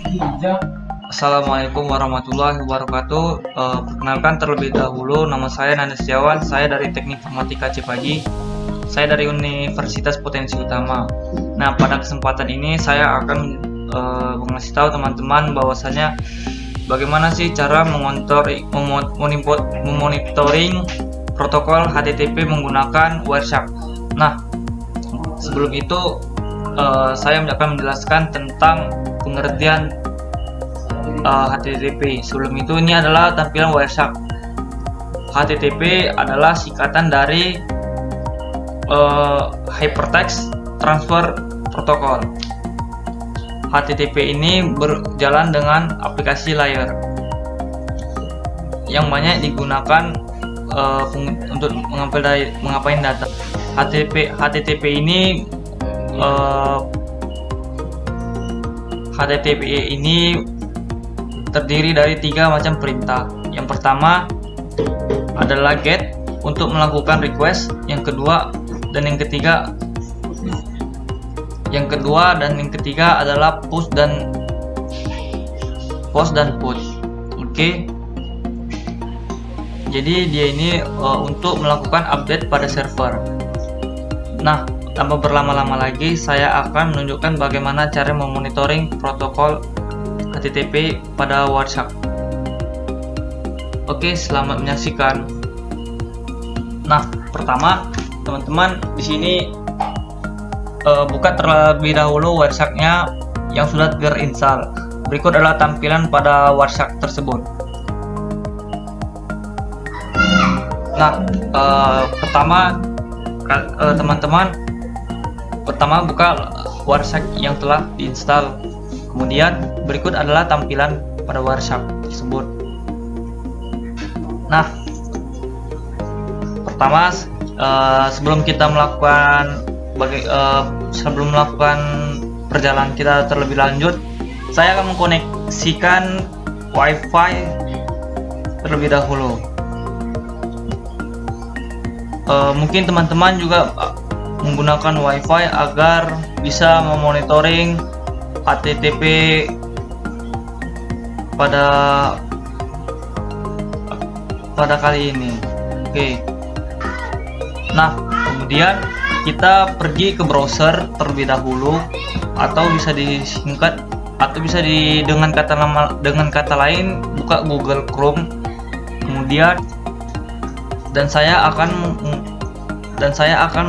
Assalamualaikum warahmatullahi wabarakatuh. Perkenalkan terlebih dahulu, nama saya Nanda Setiawan. Saya dari Teknik Informatika Cipaji. Saya dari Universitas Potensi Utama. Nah, pada kesempatan ini saya akan mengasih tahu teman-teman bahwasanya bagaimana sih cara memonitoring protokol HTTP menggunakan Wireshark. Nah, sebelum itu saya akan menjelaskan tentang pengertian HTTP. Sebelum itu, ini adalah tampilan Wireshark. HTTP adalah singkatan dari Hypertext Transfer Protocol. HTTP ini berjalan dengan aplikasi layer yang banyak digunakan untuk mengapain data. HTTP ini terdiri dari 3 macam perintah. Yang pertama adalah GET untuk melakukan request, yang kedua dan yang ketiga adalah push dan put. Oke. Jadi dia ini untuk melakukan update pada server. Nah, tanpa berlama-lama lagi, saya akan menunjukkan bagaimana cara memonitoring protokol HTTP pada Wireshark. Oke, selamat menyaksikan. Nah, pertama teman-teman di sini buka terlebih dahulu Wireshark-nya yang sudah terinstall. Berikut adalah tampilan pada Wireshark tersebut. Nah, pertama buka Wireshark yang telah diinstal. Kemudian berikut adalah tampilan pada Wireshark tersebut. Nah, pertama sebelum melakukan perjalanan kita terlebih lanjut, saya akan mengkoneksikan WiFi terlebih dahulu. Mungkin teman-teman juga menggunakan WiFi agar bisa memonitoring HTTP pada kali ini. Oke. Nah, kemudian kita pergi ke browser terlebih dahulu, atau bisa disingkat dengan kata lain buka Google Chrome. Kemudian dan saya akan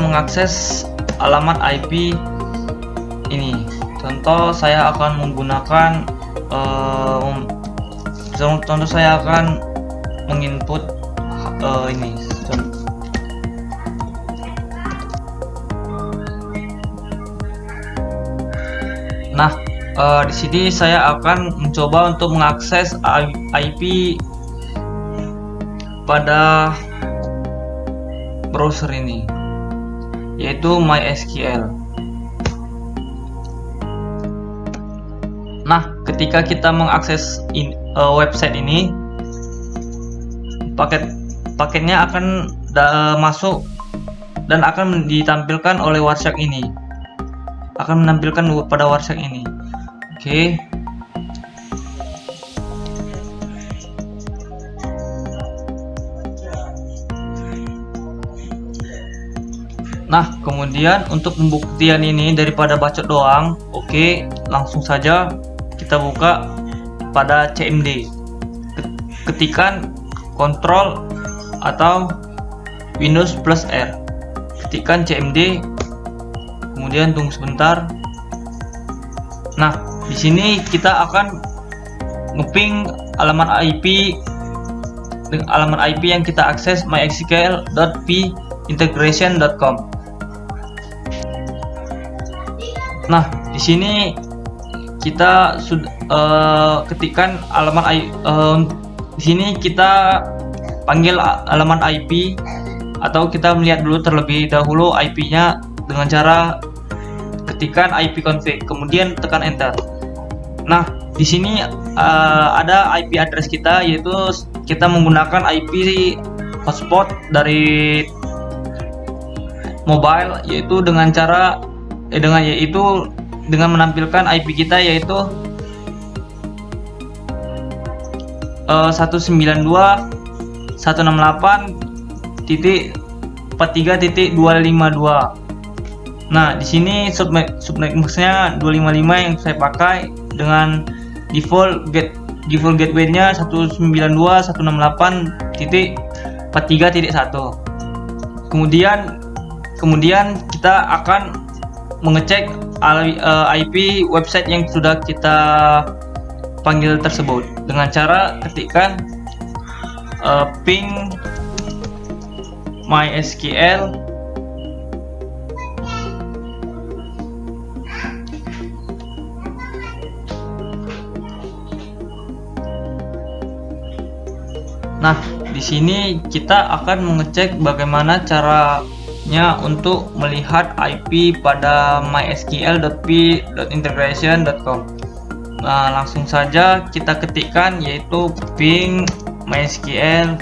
mengakses alamat IP ini. Contoh, saya akan menggunakan menginput ini. Nah, di sini saya akan mencoba untuk mengakses IP pada browser ini, yaitu MySQL. Nah, ketika kita mengakses website ini, paketnya akan masuk dan akan ditampilkan oleh Wireshark ini. Akan menampilkan pada Wireshark ini. Oke. Nah, kemudian untuk pembuktian ini daripada bacot doang, oke, langsung saja kita buka pada CMD. Ketikkan Ctrl atau Windows plus R. Ketikkan CMD, kemudian tunggu sebentar. Nah, di sini kita akan ngeping alamat IP yang kita akses, mysql.pintegration.com. Nah, di sini kita sudah ketikkan alamat di sini kita panggil alamat IP, atau kita melihat dulu terlebih dahulu IP-nya dengan cara ketikkan IP config, kemudian tekan enter. Nah, di sini ada IP address kita, yaitu kita menggunakan IP hotspot dari mobile, yaitu dengan cara dengan menampilkan IP kita, yaitu 192.168.43.252. Nah, di sini subnetworknya 255 yang saya pakai dengan default gateway-nya 192.168.43.1. Kemudian kita akan mengecek IP website yang sudah kita panggil tersebut dengan cara ketikkan ping MySQL Nah, di sini kita akan mengecek bagaimana caranya untuk melihat IP pada mysql.p.integration.com. Nah, langsung saja kita ketikkan yaitu ping mysql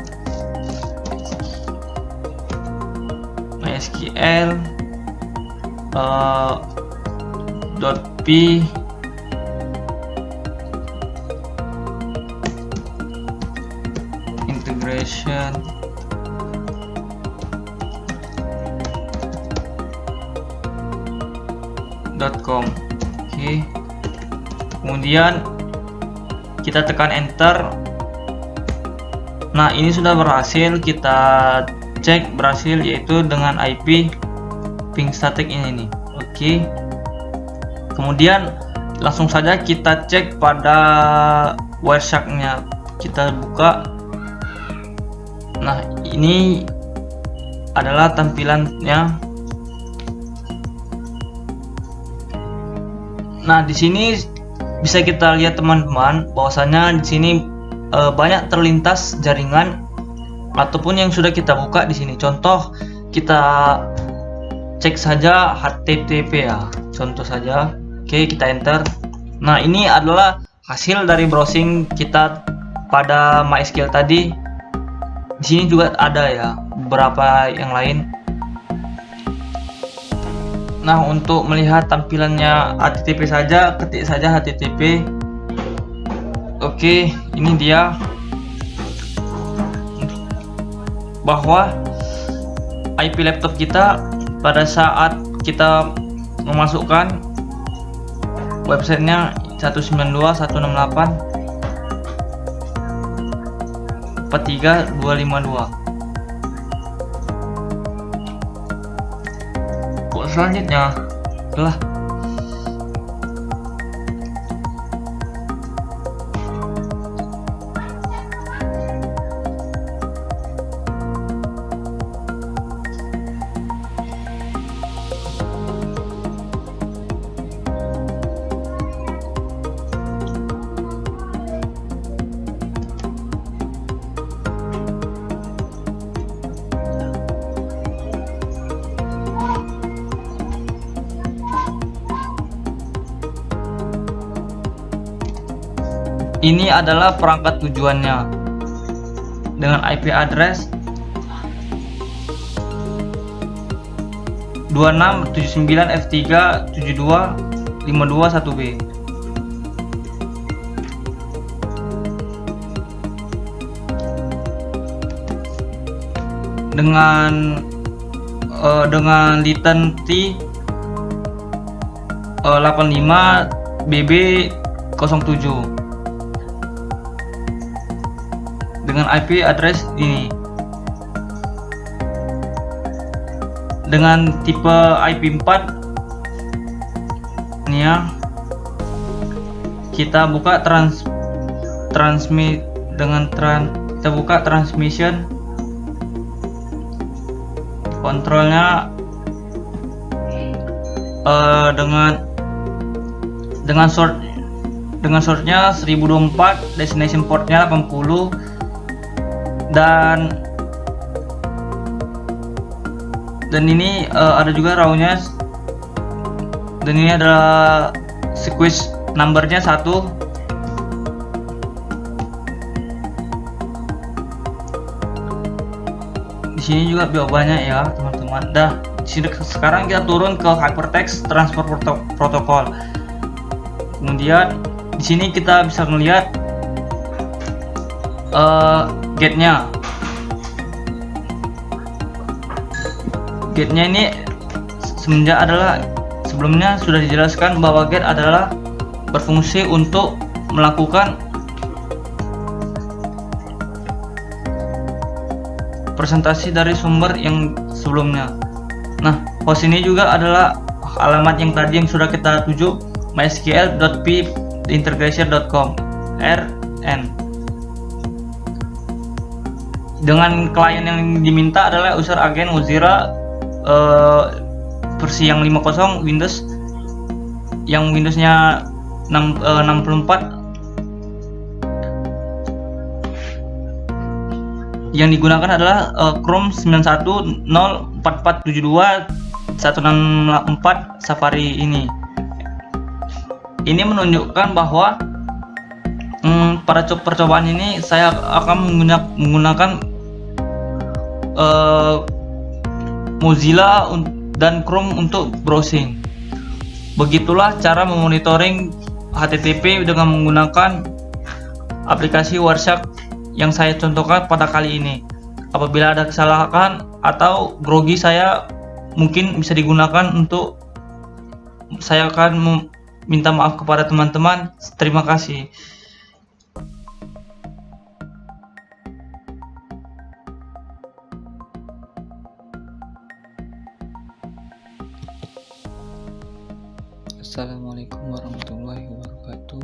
.p integration.com. Oke. Kemudian kita tekan enter. Nah, ini sudah berhasil, kita cek berhasil yaitu dengan IP ping static ini nih. Oke. Kemudian langsung saja kita cek pada Wireshark-nya. Kita buka. Nah, ini adalah tampilannya. Nah, di sini bisa kita lihat teman-teman bahwasanya di sini banyak terlintas jaringan ataupun yang sudah kita buka di sini. Contoh, kita cek saja HTTP ya. Contoh saja. Oke, kita enter. Nah, ini adalah hasil dari browsing kita pada MySQL tadi. Di sini juga ada ya beberapa yang lain. Nah, untuk melihat tampilannya HTTP saja, ketik saja HTTP. Oke, ini dia bahwa IP laptop kita pada saat kita memasukkan websitenya 192.168.43.252. Kok selanjutnya adalah ini adalah perangkat tujuannya dengan IP address 2679f3725251b. Dengan latency 85 BB07 dengan IP address ini, dengan tipe IP 4 ini ya. Kita buka kita buka transmission kontrolnya dengan source-nya 1024, destination portnya 80, dan ini ada juga raw-nya, dan ini adalah sequence numbernya 1. Di sini juga banyak ya teman-teman. Sekarang kita turun ke Hypertext Transfer Protocol. Kemudian di sini kita bisa melihat Gate-nya. Gate-nya ini sebelumnya sudah dijelaskan bahwa gate adalah berfungsi untuk melakukan presentasi dari sumber yang sebelumnya. Nah, host ini juga adalah alamat yang tadi yang sudah kita tuju, mysql.pintegration.com rn. Dengan klien yang diminta adalah user agent Mozilla versi yang 5.0 Windows, yang Windowsnya 64, yang digunakan adalah Chrome 91.0.4472.164 Safari ini. Ini menunjukkan bahwa pada percobaan ini saya akan menggunakan Mozilla dan Chrome untuk browsing. Begitulah cara memonitoring HTTP dengan menggunakan aplikasi Wireshark yang saya contohkan pada kali ini. Apabila ada kesalahan atau grogi saya mungkin bisa digunakan untuk, saya akan minta maaf kepada teman-teman. Terima kasih. Assalamualaikum warahmatullahi wabarakatuh.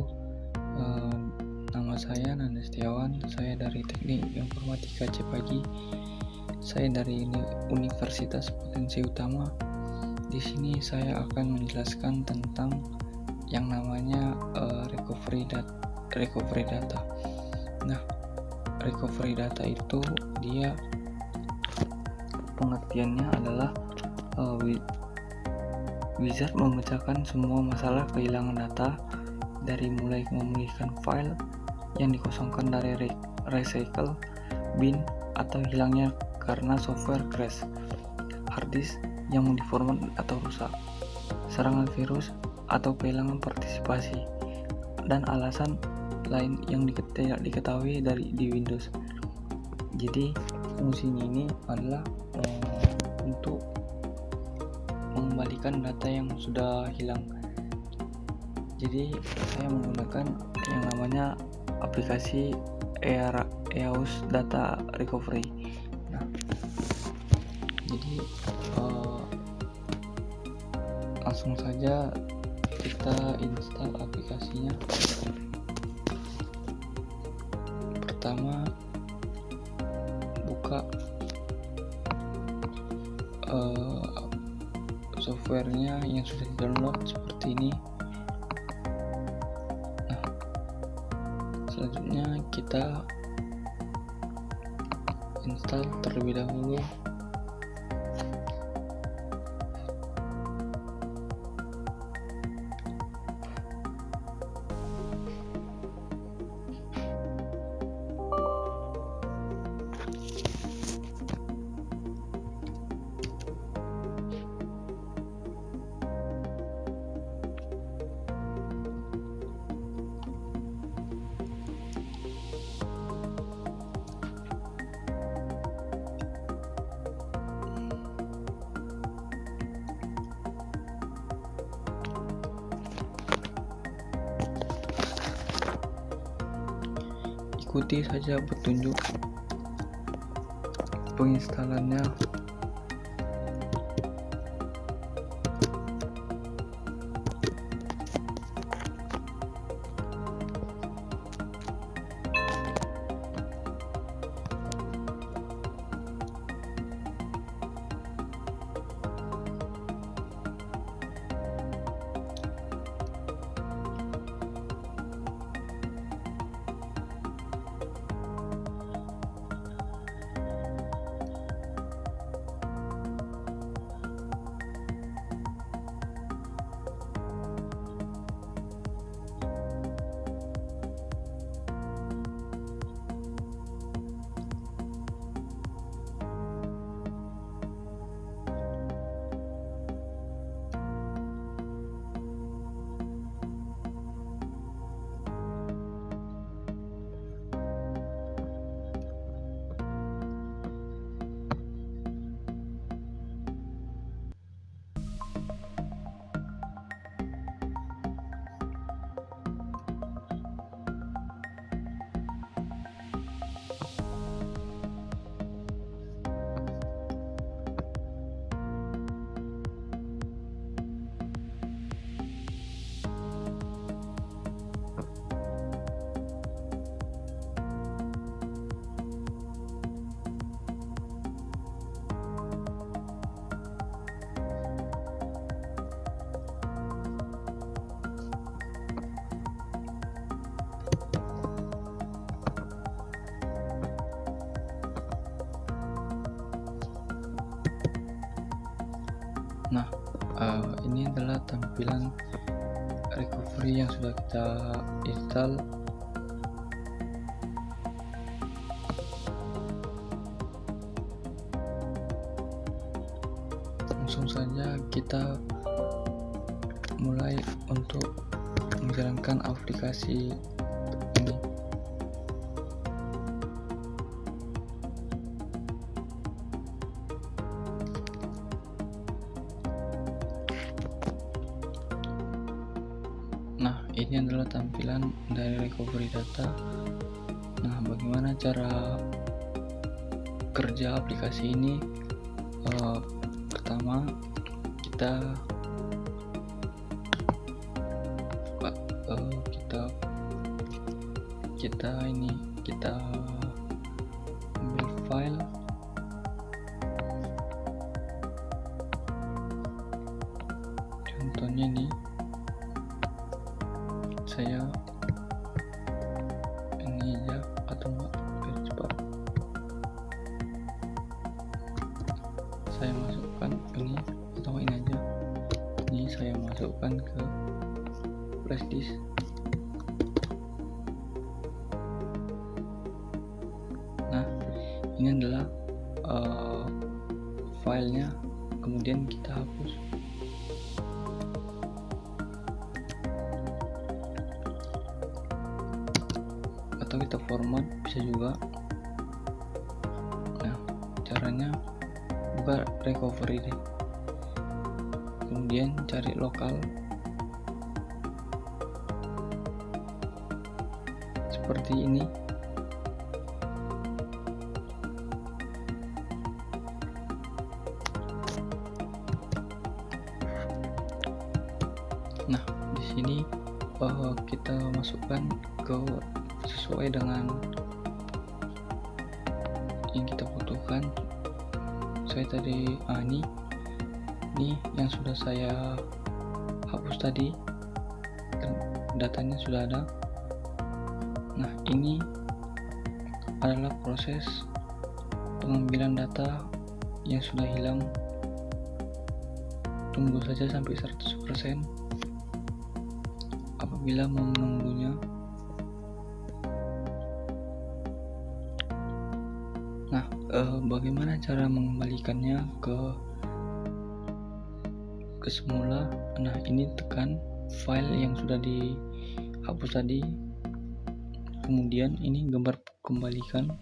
Nama saya Nanda Setiawan. Saya dari Teknik Informatika Cepagi. Saya dari Universitas Potensi Utama. Di sini saya akan menjelaskan tentang yang namanya recovery data. Nah, recovery data itu dia pengertiannya adalah wizard memecahkan semua masalah kehilangan data, dari mulai memulihkan file yang dikosongkan dari recycle bin atau hilangnya karena software crash, hard disk yang diformat atau rusak, serangan virus atau kehilangan partisipasi, dan alasan lain yang tidak diketahui di Windows. Jadi fungsinya ini adalah untuk mengembalikan data yang sudah hilang. Jadi saya menggunakan yang namanya aplikasi EOS Data Recovery. Nah, jadi langsung saja kita install aplikasinya. Pertama, buka softwarenya yang sudah di-download seperti ini. Nah, selanjutnya kita install terlebih dahulu. Ikuti saja petunjuk penginstalannya. Nah, ini adalah tampilan recovery yang sudah kita install. Langsung saja kita mulai untuk menjalankan aplikasi ini. Nah, ini adalah tampilan dari recovery data. Nah, bagaimana cara kerja aplikasi ini? Pertama, kita kita ambil file, contohnya nih, saya ini aja atau enggak biar cepat, saya masukkan ini atau ini aja, ini saya masukkan ke flash disk. Nah, ini adalah filenya, kemudian kita hapus. Atau kita format bisa juga. Nah, caranya buka recovery deh, kemudian cari lokal seperti ini. Nah, di sini kita masukkan ke sesuai dengan yang kita butuhkan. Saya tadi ini yang sudah saya hapus tadi, dan datanya sudah ada. Nah, ini adalah proses pengambilan data yang sudah hilang. Tunggu saja sampai 100%. Apabila mau menunggunya, nah, bagaimana cara mengembalikannya ke semula? Nah, ini tekan file yang sudah dihapus tadi, kemudian ini gambar kembalikan.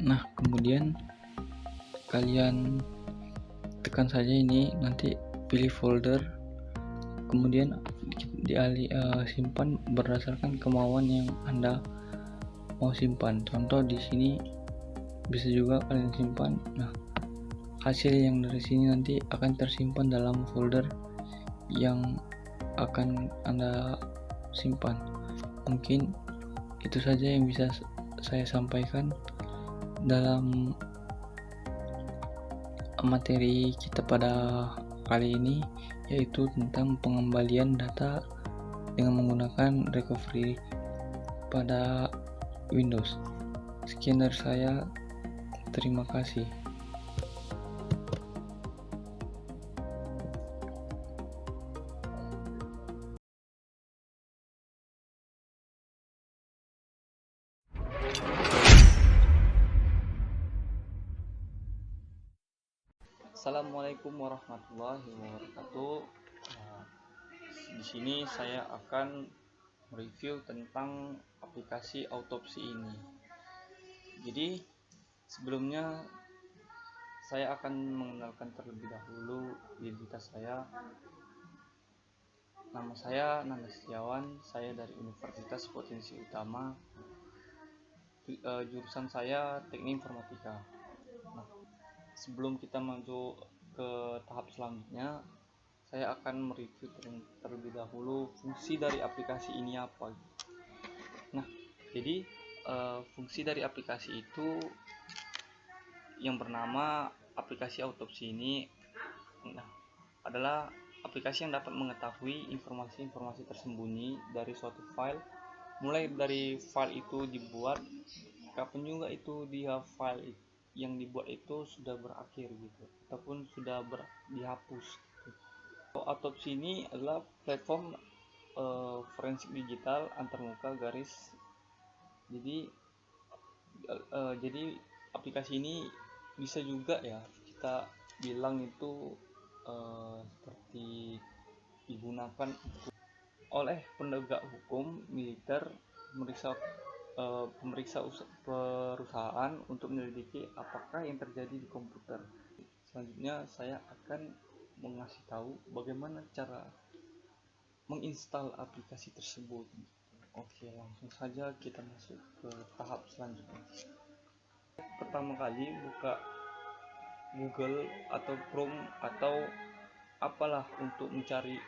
Nah, kemudian kalian tekan saja ini, nanti pilih folder, kemudian simpan berdasarkan kemauan yang Anda mau simpan. Contoh di sini bisa juga kalian simpan. Nah, hasil yang dari sini nanti akan tersimpan dalam folder yang akan Anda simpan. Mungkin itu saja yang bisa saya sampaikan dalam materi kita pada kali ini, yaitu tentang pengembalian data dengan menggunakan recovery pada Windows. Sekian dari saya, terima kasih. Assalamualaikum warahmatullahi wabarakatuh. Di sini saya akan mereview tentang aplikasi autopsi ini. Jadi sebelumnya saya akan mengenalkan terlebih dahulu identitas saya. Nama saya Nanda Setiawan, saya dari Universitas Potensi Utama. Jurusan saya Teknik Informatika. Nah, sebelum kita maju ke tahap selanjutnya, saya akan mereview terlebih dahulu fungsi dari aplikasi ini apa. Nah, jadi fungsi dari aplikasi itu yang bernama aplikasi autopsi ini adalah aplikasi yang dapat mengetahui informasi-informasi tersembunyi dari suatu file, mulai dari file itu dibuat, kapan juga itu dia file yang dibuat itu sudah berakhir gitu, ataupun sudah dihapus gitu. Autopsi ini adalah platform forensik digital antarmuka garis. Jadi aplikasi ini bisa juga ya kita bilang itu seperti digunakan oleh penegak hukum militer pemeriksa perusahaan untuk menyelidiki apakah yang terjadi di komputer. Selanjutnya saya akan mengasih tahu bagaimana cara menginstal aplikasi tersebut. Oke, langsung saja kita masuk ke tahap selanjutnya. Pertama kali buka Google atau Chrome atau apalah untuk mencari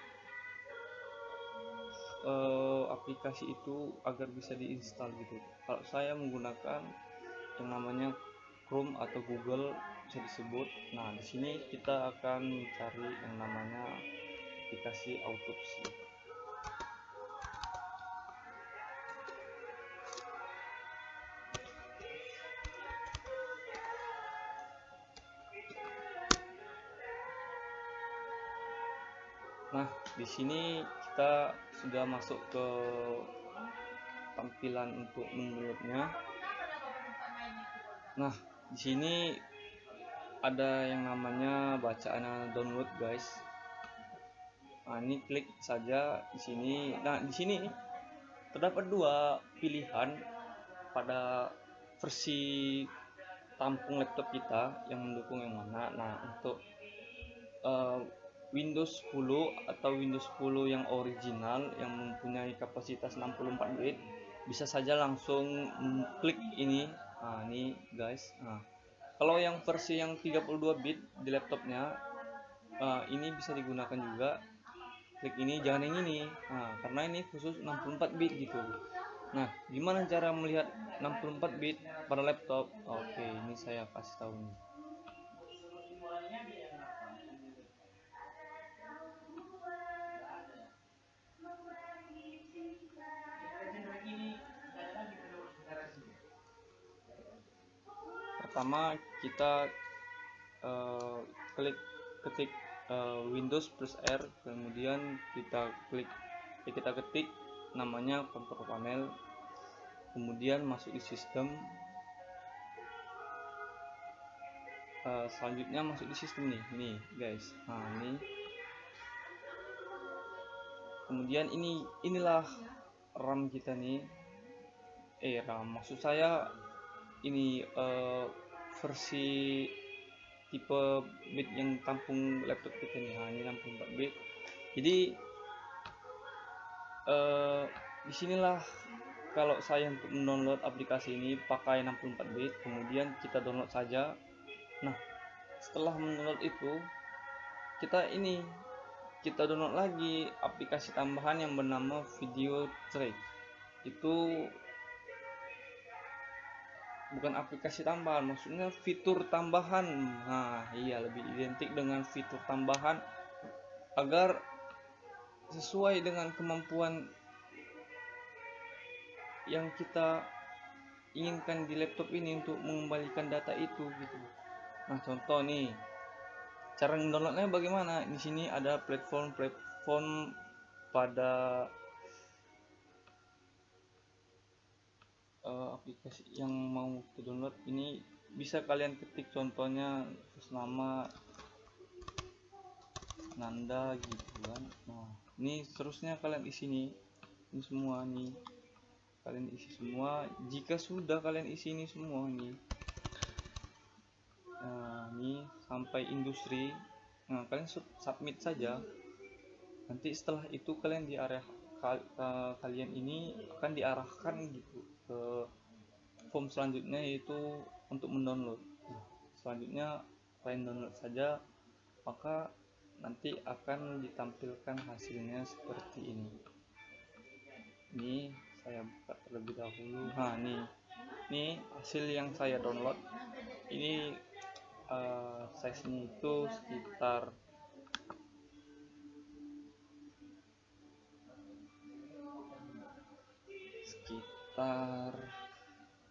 aplikasi itu agar bisa diinstal gitu. Kalau saya menggunakan yang namanya Chrome atau Google bisa disebut. Nah, di sini kita akan mencari yang namanya aplikasi autopsi. Nah, di sini kita sudah masuk ke tampilan untuk mendownloadnya. Nah, di sini ada yang namanya bacaan download, guys. Nah, ini klik saja di sini. Nah, di sini terdapat dua pilihan pada versi tampung laptop kita yang mendukung yang mana. Nah, untuk Windows 10 atau Windows 10 yang original yang mempunyai kapasitas 64 bit bisa saja langsung klik ini. Nah, ini guys. Nah, kalau yang versi yang 32 bit di laptopnya ini bisa digunakan juga. Klik ini, jangan yang ini. Nah, karena ini khusus 64 bit gitu. Nah, gimana cara melihat 64 bit pada laptop? Oke, ini saya kasih tahu nih. Pertama kita ketik Windows plus R, kemudian kita ketik namanya control panel, kemudian masuk di sistem. Selanjutnya masuk di sistem nih guys. Nah, ini kemudian inilah RAM kita nih. RAM maksud saya ini versi tipe bit yang tampung laptop kita nih. Nah, ini 64 bit. Jadi disinilah kalau saya untuk mendownload aplikasi ini pakai 64 bit, kemudian kita download saja. Nah, setelah mendownload itu kita download lagi aplikasi tambahan yang bernama Video Track. Itu bukan aplikasi tambahan, maksudnya fitur tambahan. Nah, iya, lebih identik dengan fitur tambahan agar sesuai dengan kemampuan yang kita inginkan di laptop ini untuk mengembalikan data itu gitu. Nah, contoh nih, cara mendownloadnya bagaimana? Di sini ada platform pada aplikasi yang mau kita download. Ini bisa kalian ketik contohnya nama Nanda gitu kan. Nah, ini seterusnya kalian isi nih. Ini semua nih. Kalian isi semua. Jika sudah kalian isi ini semua nih. Nah, ini sampai industri. Nah, kalian submit saja. Nanti setelah itu kalian di area kalian ini akan diarahkan gitu ke form selanjutnya, yaitu untuk mendownload. Selanjutnya kalian download saja, maka nanti akan ditampilkan hasilnya seperti ini. Ini saya buka terlebih dahulu. Nah, ini hasil yang saya download. Ini size-nya itu sekitar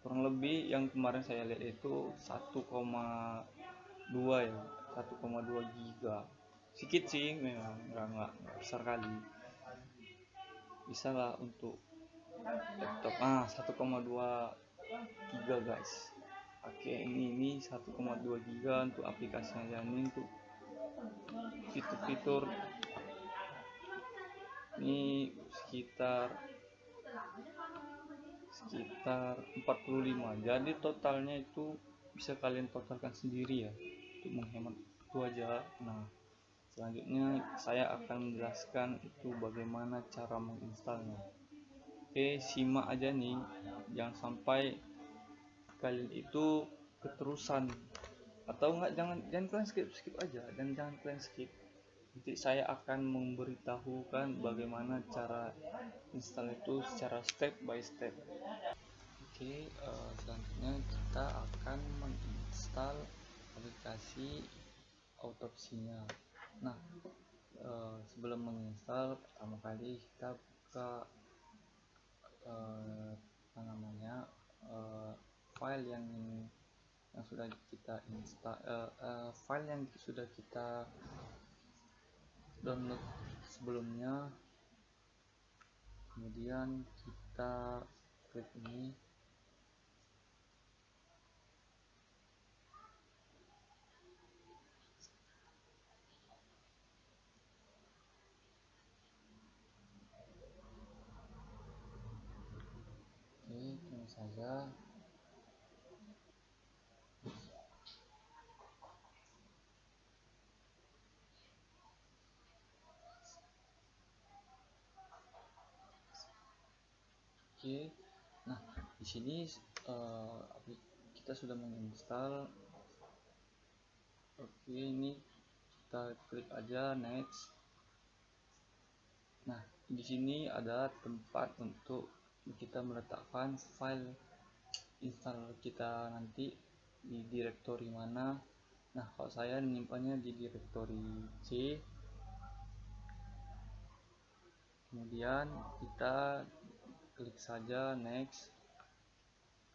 5 kurang lebih yang kemarin saya lihat itu 1,2 ya, 1,2 giga. Sedikit sih memang, nggak besar kali, bisa lah untuk laptop. 1,2 giga guys. Oke, ini 1,2 giga untuk aplikasinya, dan ini untuk fitur-fitur ini sekitar 45. Jadi totalnya itu bisa kalian totalkan sendiri ya, untuk menghemat itu aja. Nah, selanjutnya saya akan menjelaskan itu bagaimana cara menginstalnya. Oke, simak aja nih, jangan sampai kalian itu keterusan, atau enggak, jangan kalian skip aja, dan jangan kalian skip. Nanti saya akan memberitahukan bagaimana cara install itu secara step by step. Oke, selanjutnya kita akan menginstal aplikasi autopsinya. Nah, sebelum menginstal, pertama kali kita buka file yang sudah kita install, file yang sudah kita download sebelumnya. Kemudian kita klik ini. Oke, tunggu saja. Oke, nah di sini kita sudah menginstal. Oke, ini kita klik aja next. Nah, di sini ada tempat untuk kita meletakkan file install kita nanti di direktori mana. Nah, kalau saya menyimpannya di direktori C. Kemudian kita klik saja next,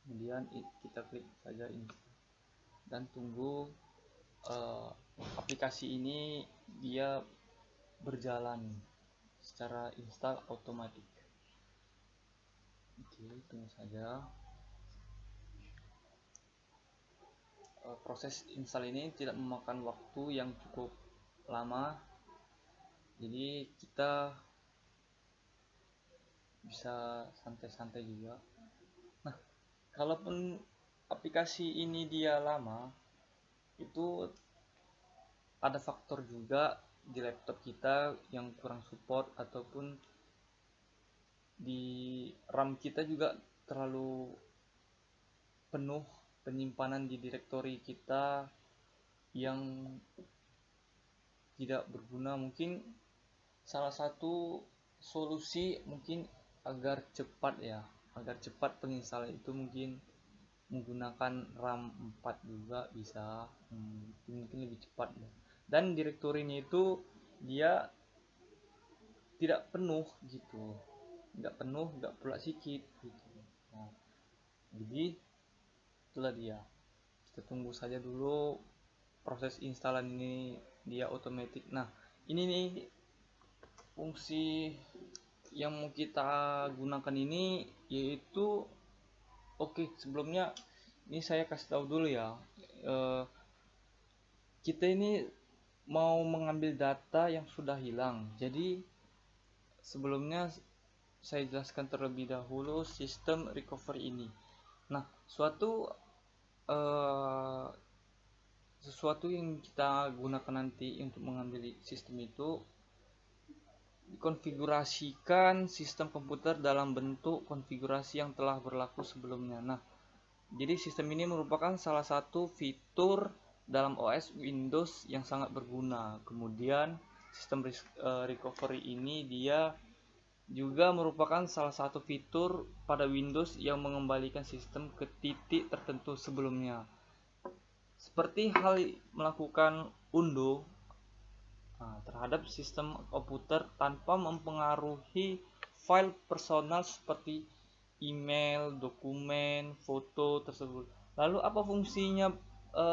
kemudian kita klik saja install, dan tunggu aplikasi ini dia berjalan secara install otomatis. Oke, tunggu saja. Proses install ini tidak memakan waktu yang cukup lama, jadi kita bisa santai-santai juga. Nah, kalaupun aplikasi ini dia lama, itu ada faktor juga di laptop kita yang kurang support, ataupun di RAM kita juga terlalu penuh penyimpanan di direktori kita yang tidak berguna. Mungkin salah satu solusi mungkin agar cepat penginstalan itu mungkin menggunakan RAM 4 juga bisa, mungkin lebih cepat. Dan direktorinya itu dia tidak penuh gitu, nggak pula sedikit gitu. Nah, jadi itulah dia, kita tunggu saja dulu proses instalan ini dia otomatis. Nah, ini nih fungsi yang mau kita gunakan ini, yaitu sebelumnya ini saya kasih tahu dulu ya, kita ini mau mengambil data yang sudah hilang. Jadi sebelumnya saya jelaskan terlebih dahulu sistem recovery ini. Nah, sesuatu yang kita gunakan nanti untuk mengambil sistem itu, dikonfigurasikan sistem komputer dalam bentuk konfigurasi yang telah berlaku sebelumnya. Nah, jadi sistem ini merupakan salah satu fitur dalam OS Windows yang sangat berguna. Kemudian sistem recovery ini dia juga merupakan salah satu fitur pada Windows yang mengembalikan sistem ke titik tertentu sebelumnya, seperti hal melakukan undo terhadap sistem komputer tanpa mempengaruhi file personal seperti email, dokumen, foto tersebut. Lalu apa fungsinya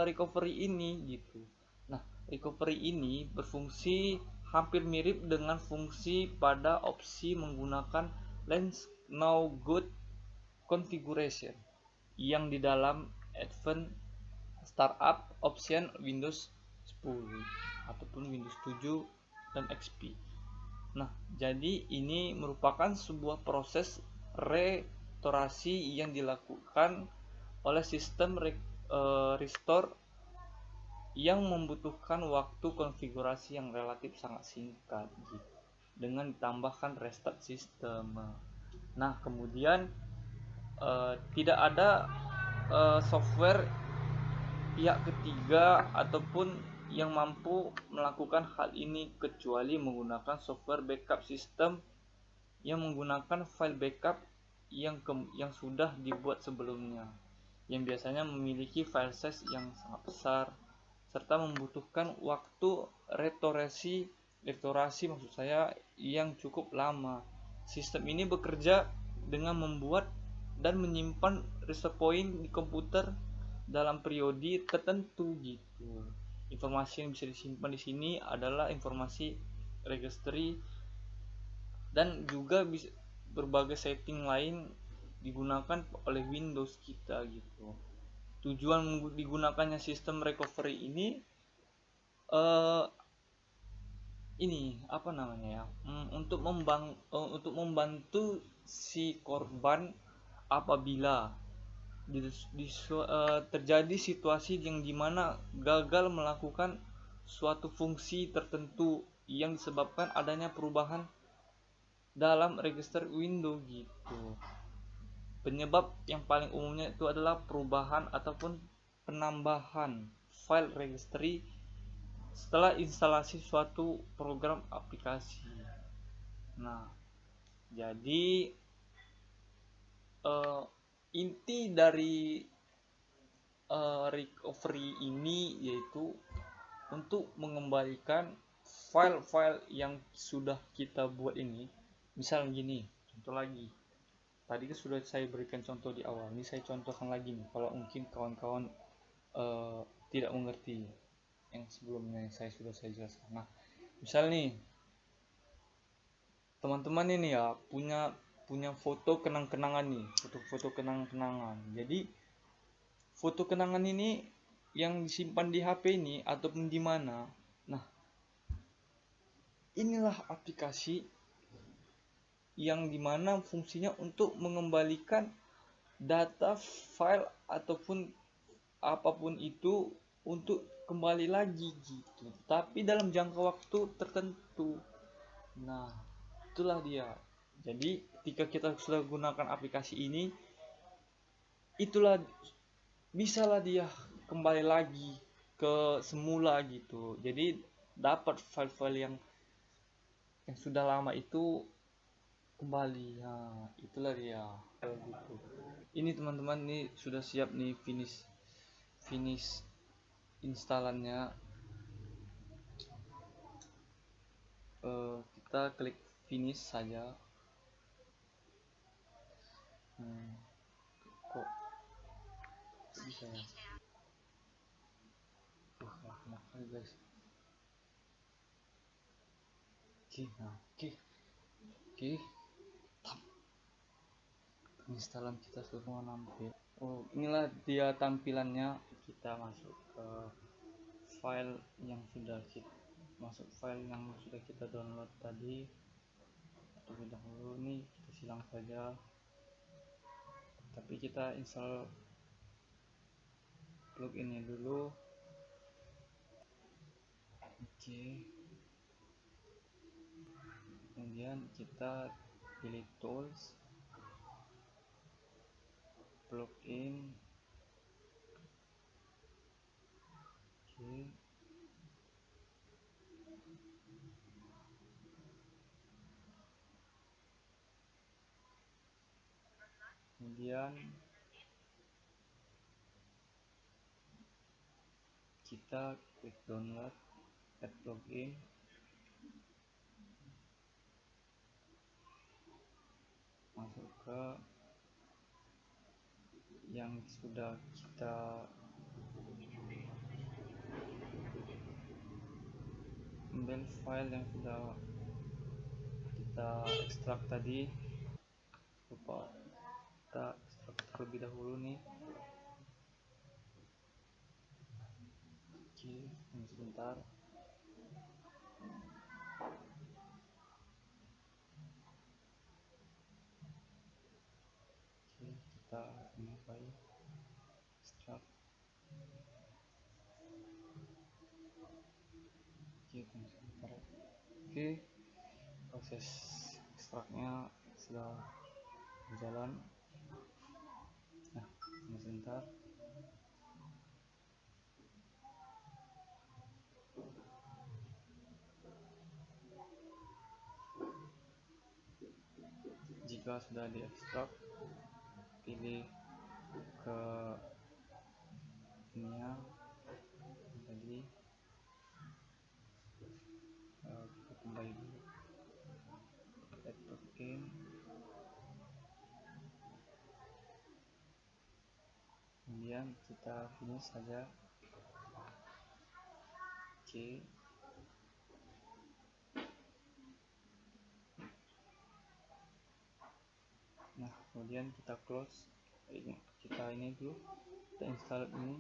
recovery ini gitu? Nah, recovery ini berfungsi hampir mirip dengan fungsi pada opsi menggunakan Lens Now Good configuration yang di dalam Advanced Startup Option Windows 10 ataupun Windows 7 dan XP. Nah, jadi ini merupakan sebuah proses restorasi yang dilakukan oleh sistem restore yang membutuhkan waktu konfigurasi yang relatif sangat singkat gitu, dengan ditambahkan restart sistem. Nah, kemudian tidak ada software pihak ketiga ataupun yang mampu melakukan hal ini kecuali menggunakan software backup system yang menggunakan file backup yang sudah dibuat sebelumnya, yang biasanya memiliki file size yang sangat besar serta membutuhkan waktu restorasi maksud saya yang cukup lama. Sistem ini bekerja dengan membuat dan menyimpan restore point di komputer dalam periode tertentu gitu. Informasi yang bisa disimpan di sini adalah informasi registry dan juga bisa berbagai setting lain digunakan oleh Windows kita gitu. Tujuan digunakannya sistem recovery ini apa namanya ya? Untuk membantu si korban apabila terjadi situasi yang dimana gagal melakukan suatu fungsi tertentu yang disebabkan adanya perubahan dalam register window gitu. Penyebab yang paling umumnya itu adalah perubahan ataupun penambahan file registry setelah instalasi suatu program aplikasi. Nah, jadi inti dari recovery ini yaitu untuk mengembalikan file-file yang sudah kita buat ini. Misal gini, contoh lagi. Tadi kan sudah saya berikan contoh di awal. Ini saya contohkan lagi nih, kalau mungkin kawan-kawan tidak mengerti yang sebelumnya yang saya jelaskan. Nah, misal nih teman-teman ini ya punya foto kenang-kenangan nih, foto-foto kenang-kenangan. Jadi foto kenangan ini yang disimpan di HP ini ataupun di mana. Nah, inilah aplikasi yang dimana fungsinya untuk mengembalikan data file ataupun apapun itu untuk kembali lagi gitu, tapi dalam jangka waktu tertentu. Nah, itulah dia. Jadi ketika kita sudah gunakan aplikasi ini, itulah bisalah dia kembali lagi ke semula gitu. Jadi dapat file-file yang sudah lama itu kembali. Nah, itulah dia gitu. Ini teman-teman, ini sudah siap nih finish instalannya. Kita klik finish saja. Kok bisa ya? Lama kali guys. Oke. Instalan kita semua nampil. Oh, inilah dia tampilannya. Kita masuk ke file yang sudah kita download tadi. Terlebih dahulu nih kita silang saja. Tapi kita install plugin dulu. Oke. Kemudian kita pilih tools, plugin. Oke. Kemudian kita klik download add plugin. Masuk ke yang sudah kita ambil file yang sudah kita ekstrak tadi, lupa kita ekstrak terlebih dahulu nih. Oke, tunggu sebentar. Oke, kita ini file ekstrak. Oke, tunggu sebentar. Oke, proses ekstraknya sudah berjalan. Nah, tunggu sebentar. Jika sudah diekstrak, pilih ke ini ya tadi, kita kembali dulu laptop game, kemudian kita finish saja. Oke, nah kemudian kita close ini, kita ini dulu, kita install ini,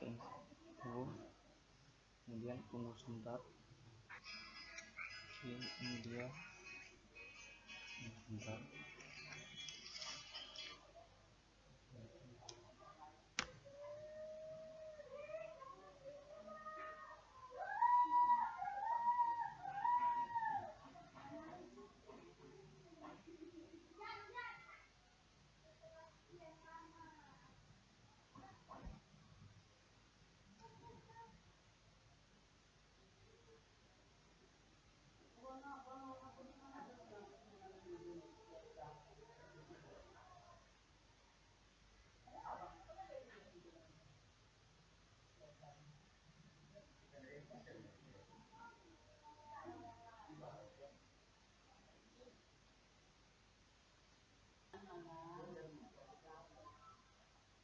kita tunggu, kemudian tunggu sebentar. Oke, ini dia, sebentar.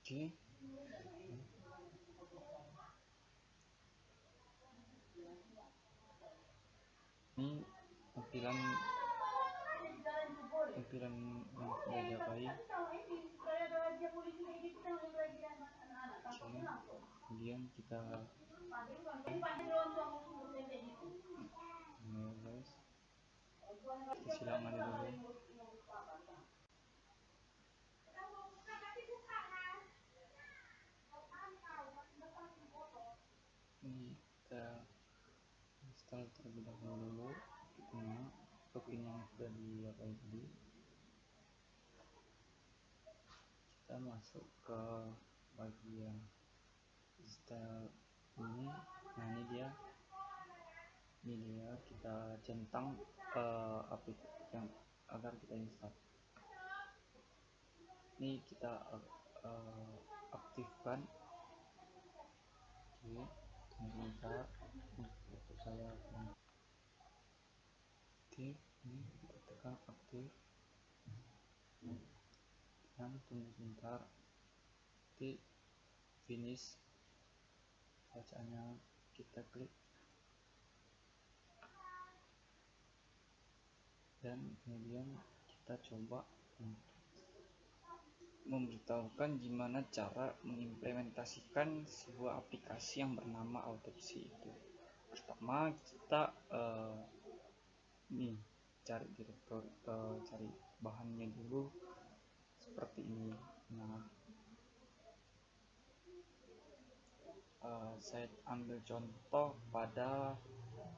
Oke, ini tampilan yang sudah diapai. Kemudian kita guys, kita silang aja dulu. Ini kita install terlebih dahulu plugin yang sudah diapai tadi. Kita masuk ke bagian install ini. Nah, ini dia kita centang aplikasi yang agar kita install. Ini kita aktifkan. Oke, sebentar, untuk saya. Oke, ini kita tekan aktif dan tunggu sebentar. Oke, finish bacaannya, kita klik dan kemudian kita coba memberitahukan gimana cara mengimplementasikan sebuah aplikasi yang bernama Autopsy itu. Pertama kita nih cari direktori, cari bahannya dulu seperti ini. Nah, saya ambil contoh pada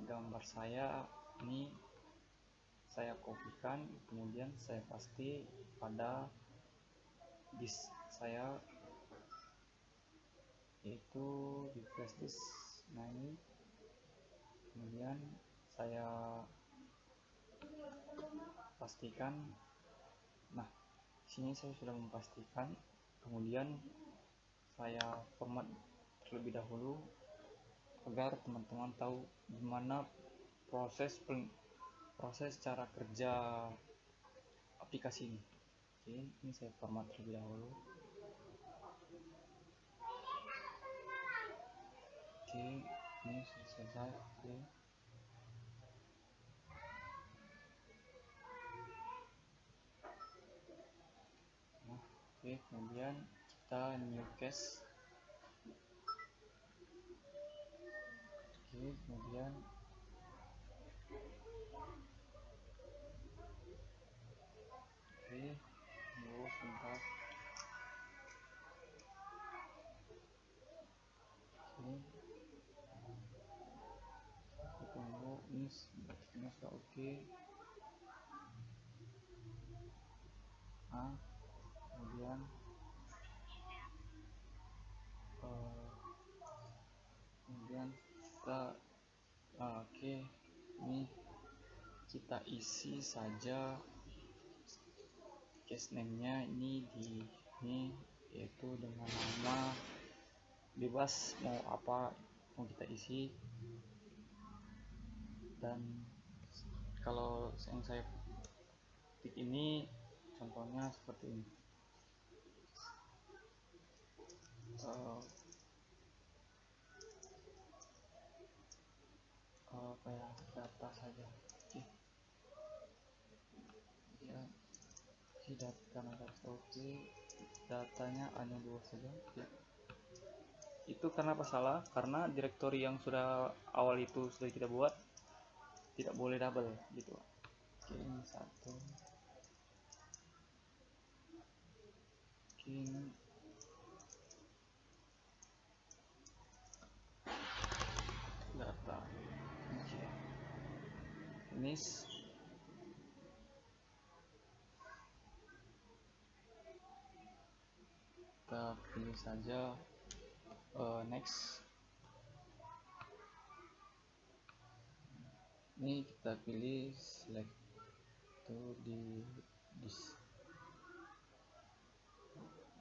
gambar saya ini, saya kopikan, kemudian saya paste pada disk saya, yaitu di flash disk. Nah, ini kemudian saya pastikan. Nah, sini saya sudah memastikan, kemudian saya format terlebih dahulu agar teman-teman tahu gimana proses cara kerja aplikasi ini. Oke, ini saya format terlebih dahulu. Oke, ini sudah selesai. Oke. Nah, oke, kemudian kita new case. Oke, kemudian tunggu sebentar. Tunggu, ini sudah oke. Kemudian kita oke, ini kita isi saja case name-nya ini di ini, yaitu dengan nama bebas, mau apa mau kita isi. Dan kalau yang saya ketik ini contohnya seperti ini, kayak data saja. Oke. Ya, karena data oke, datanya hanya 2 saja. Oke. Itu kenapa salah? Karena direktori yang sudah awal itu sudah kita buat tidak boleh double gitu. Oke, ini 1. Oke, ini data. Oke. Finish. Kita pilih saja next. Ini kita pilih select to di this.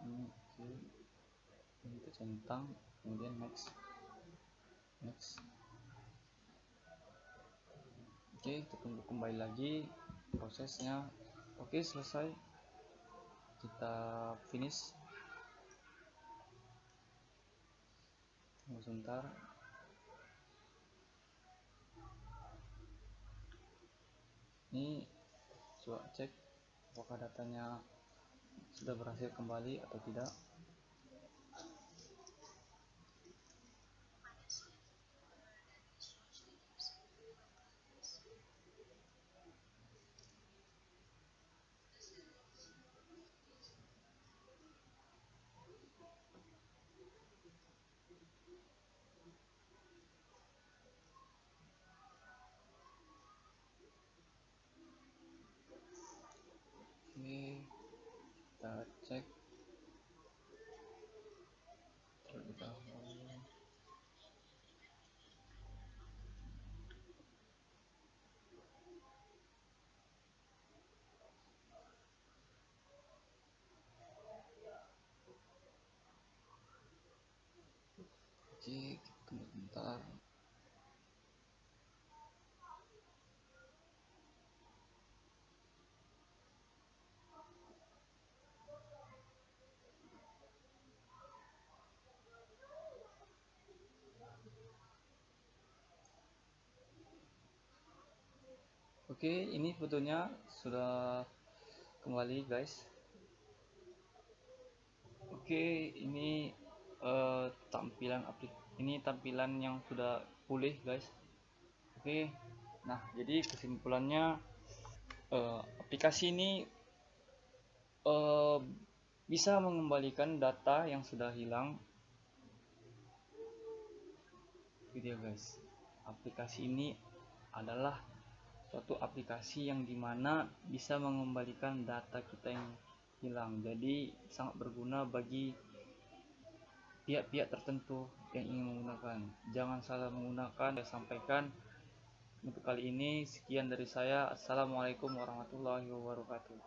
Oke. Ini kita centang, kemudian next. Oke, kita tunggu kembali lagi prosesnya. Oke, selesai. Kita finish. Tunggu sebentar. Ini coba cek apakah datanya sudah berhasil kembali atau tidak. Oke, kita cek terlebih dahulu. Oke, kita tunggu sebentar. Oke, ini fotonya sudah kembali guys. Oke, ini tampilan yang sudah pulih guys. Oke, nah jadi kesimpulannya aplikasi ini bisa mengembalikan data yang sudah hilang. Gitu ya guys, aplikasi ini adalah suatu aplikasi yang dimana bisa mengembalikan data kita yang hilang. Jadi sangat berguna bagi pihak-pihak tertentu yang ingin menggunakan. Jangan salah menggunakan. Saya sampaikan untuk kali ini. Sekian dari saya. Assalamualaikum warahmatullahi wabarakatuh.